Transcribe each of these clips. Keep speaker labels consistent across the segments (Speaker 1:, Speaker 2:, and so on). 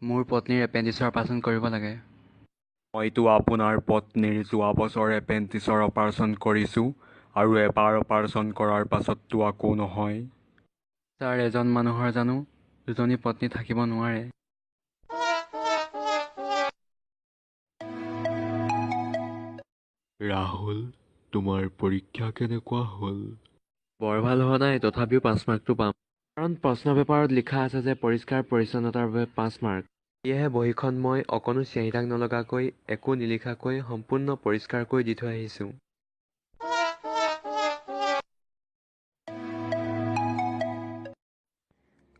Speaker 1: মোৰ পত্নীৰ এপেণ্ডিছৰ অপাৰেশ্যন কৰিব লাগে।
Speaker 2: মইতো আপোনাৰ পত্নীৰ যোৱা বছৰ এপেণ্ডিছৰ অপাৰেশ্যন কৰিছোঁ আৰু এবাৰ অপাৰেশ্যন কৰাৰ পাছততো আকৌ নহয়।
Speaker 1: ছাৰ, এজন মানুহৰ জানো দুজনী পত্নী থাকিব নোৱাৰে।
Speaker 2: ৰাহুল, তোমাৰ পৰীক্ষা কেনেকুৱা হ'ল?
Speaker 1: বৰ ভাল হোৱা নাই, তথাপিও 5 মাৰ্কটো পাম। কাৰণ প্ৰশ্ন পেপাৰত লিখা আছে যে পৰিষ্কাৰ পৰিচ্ছন্নতাৰ বাবে 5 মাৰ্ক। সেয়েহে বহীখন মই অকণো চিয়াঁহী দাগ নলগাকৈ, একো নিলিখাকৈ সম্পূৰ্ণ পৰিষ্কাৰকৈ দি থৈ আহিছোঁ।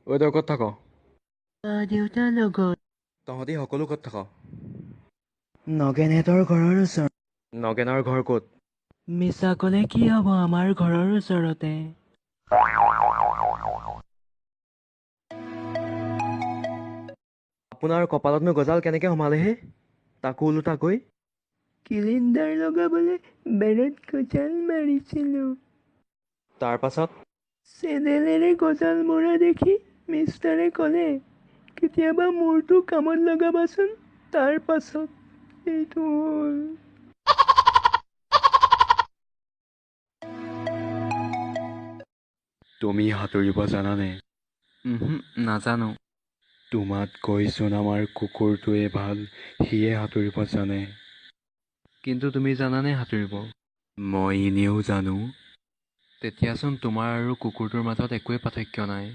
Speaker 1: ঐ, তই ক'ত থাক?
Speaker 3: দেউতাৰ লগত।
Speaker 1: তহঁতি সকলো ক'ত থাক?
Speaker 3: নগেনহঁতৰ ঘৰৰ ওচৰত।
Speaker 1: নগেনৰ ঘৰ ক'ত?
Speaker 3: মিছা ক'লে কি হ'ব, আমাৰ ঘৰৰ ওচৰতে।
Speaker 1: আপোনাৰ কপালতনো গজাল কেনেকৈ সোমালে হে? তাকো ওলোটাকৈ।
Speaker 3: চিলিণ্ডাৰ লগাবলৈ বেৰত গজাল মাৰিছিলোঁ।
Speaker 1: তাৰ পাছত?
Speaker 3: চেনেলেৰে গজাল মৰা দেখি মিষ্টাৰে ক'লে, কেতিয়াবা মূৰটো কামত লগাবাচোন। তাৰ পাছত এইটো হ'ল।
Speaker 2: তুমি সাঁতুৰিব জানানে?
Speaker 1: নাজানো।
Speaker 2: তোমাতকৈ আমাৰ কুকুৰটোৱে ভাল, সিয়ে সাঁতুৰিব জানে।
Speaker 1: কিন্তু তুমি জানানে সাঁতুৰিব?
Speaker 2: মই এনেও জানো।
Speaker 1: তেতিয়াচোন তোমাৰ আৰু কুকুৰটোৰ মাজত একোৱেই পাৰ্থক্য নাই।